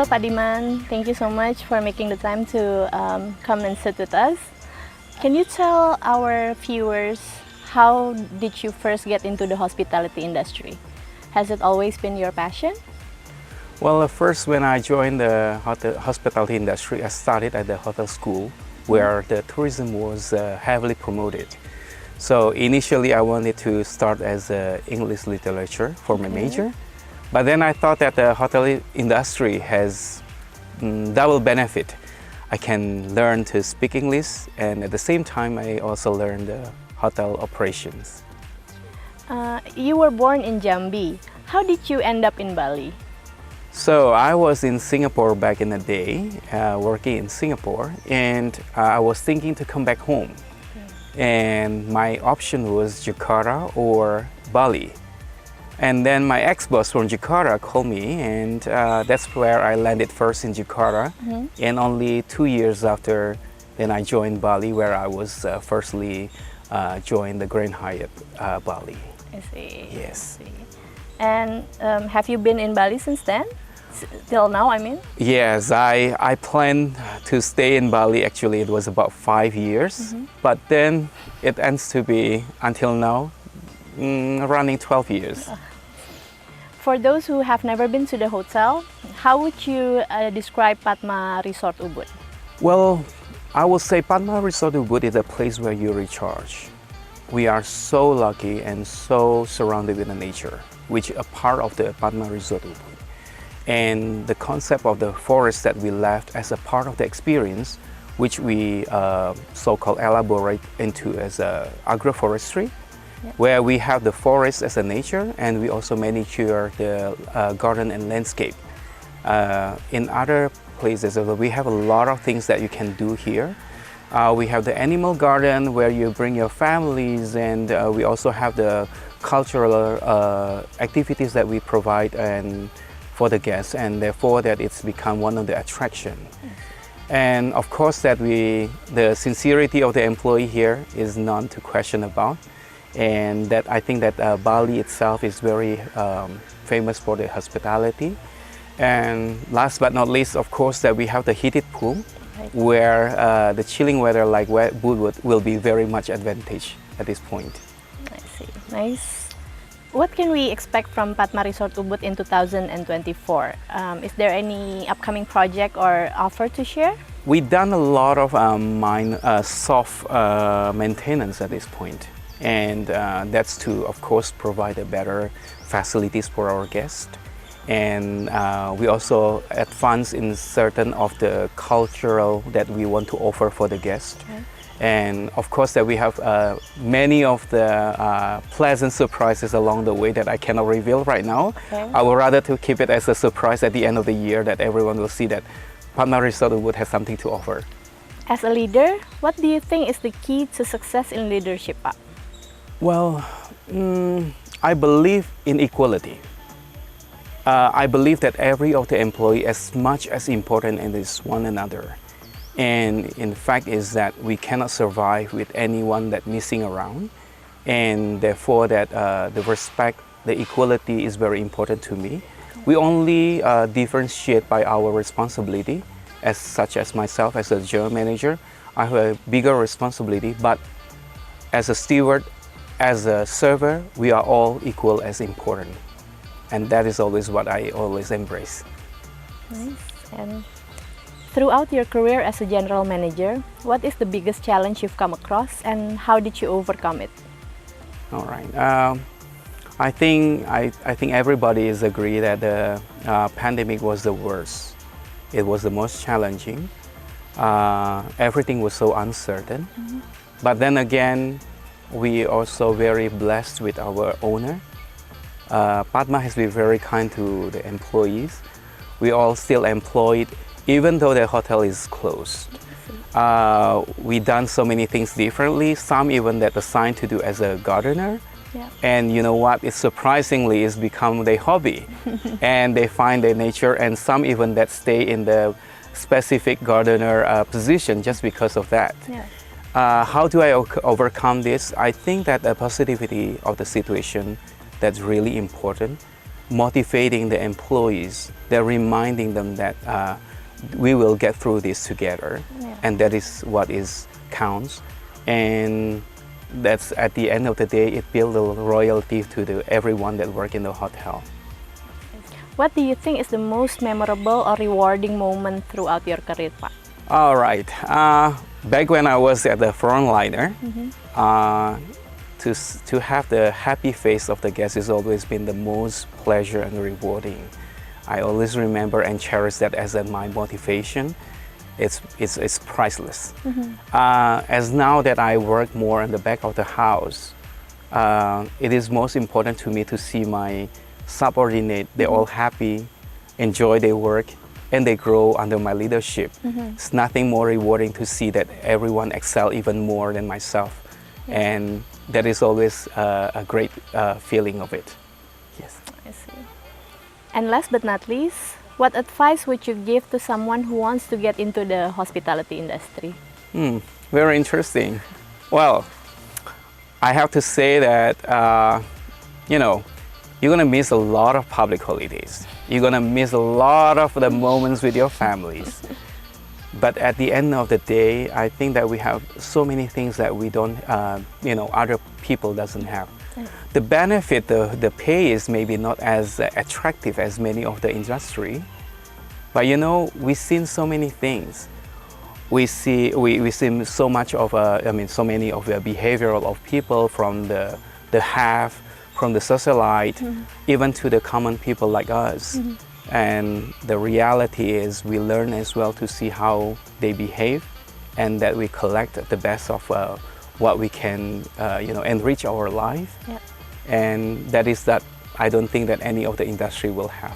Sudiman. Thank you so much for making the time to come and sit with us. Can you tell our viewers how did you first get into the hospitality industry? Has it always been your passion? Well, first when I joined the hospitality industry, I started at the hotel school where the tourism was heavily promoted. So initially I wanted to start as English literature for my major, but then I thought that the hotel industry has double benefit. I can learn to speak English, and at the same time I also learned the hotel operations. You were born in Jambi. How did you end up in Bali? So I was in Singapore back in the day, working in Singapore, and I was thinking to come back home. And my option was Jakarta or Bali. And then my ex-boss from Jakarta called me, and that's where I landed first in Jakarta. And only 2 years after, then I joined Bali, where I was firstly joined the Grand Hyatt Bali. I see. Yes. I see. And have you been in Bali since then? Till now, I mean? Yes, I planned to stay in Bali. Actually, it was about 5 years, but then it ends to be, until now, running 12 years. For those who have never been to the hotel, how would you describe Padma Resort Ubud? Well, I will say Padma Resort Ubud is a place where you recharge. We are so lucky and so surrounded with the nature, which is a part of the Padma Resort Ubud. And the concept of the forest that we left as a part of the experience, which we so-called elaborate into as agroforestry, where we have the forest as a nature, and we also manicure the garden and landscape. In other places, we have a lot of things that you can do here. We have the animal garden where you bring your families, and we also have the cultural activities that we provide and for the guests, and therefore that it's become one of the attraction. And of course that the sincerity of the employee here is none to question about, and that I think that Bali itself is very famous for the hospitality. And last but not least, of course, that we have the heated pool, where the chilling weather like Ubud will be very much advantage at this point. I see. Nice. What can we expect from Padma Resort Ubud in 2024? Is there any upcoming project or offer to share? We've done a lot of soft maintenance at this point, and that's to, of course, provide a better facilities for our guests. And we also advance in certain of the cultural that we want to offer for the guests. And of course that we have many of the pleasant surprises along the way that I cannot reveal right now. I would rather to keep it as a surprise at the end of the year, that everyone will see that Padma Resort Ubud has something to offer. As a leader, what do you think is the key to success in leadership, Pak? Well, I believe in equality. I believe that every of the employee as much as important as one another. And in fact is that we cannot survive with anyone that missing around, and therefore that the respect, the equality is very important to me. We only differentiate by our responsibility, as such as myself as a general manager, I have a bigger responsibility, but as a steward, as a server, we are all equal as important. And that is always what I always embrace. Nice. And throughout your career as a general manager, what is the biggest challenge you've come across, and how did you overcome it? All right. I think everybody is agree that the pandemic was the worst. It was the most challenging. Everything was so uncertain. But then again, we also very blessed with our owner. Padma has been very kind to the employees. We all still employed, even though the hotel is closed. We done so many things differently. Some even that assigned to do as a gardener. And you know what? It surprisingly is become their hobby, and they find their nature. And some even that stay in the specific gardener position just because of that. How do I overcome this? I think that the positivity of the situation, that's really important. motivating the employees. They're reminding them that we will get through this together, and that is what is counts. And that's at the end of the day, it builds a loyalty to everyone that work in the hotel. What do you think is the most memorable or rewarding moment throughout your career, Pak? All right. Back when I was at the frontliner, to have the happy face of the guests has always been the most pleasure and rewarding. I always remember and cherish that as my motivation. It's priceless. As now that I work more in the back of the house, it is most important to me to see my subordinate, they're all happy, enjoy their work, and they grow under my leadership. It's nothing more rewarding to see that everyone excel even more than myself. And that is always a great feeling of it. Yes. I see. And last but not least, what advice would you give to someone who wants to get into the hospitality industry? Very interesting. Well, I have to say that, you're gonna miss a lot of public holidays. You're gonna miss a lot of the moments with your families. But at the end of the day, I think that we have so many things that we don't, other people doesn't have. The benefit, the pay is maybe not as attractive as many of the industry, but we've seen so many things. We see so much of so many of the behavioral of people, from the have, from the socialite, even to the common people like us. And the reality is we learn as well to see how they behave, and that we collect the best of what we can, enrich our life. And that is that I don't think that any of the industry will have.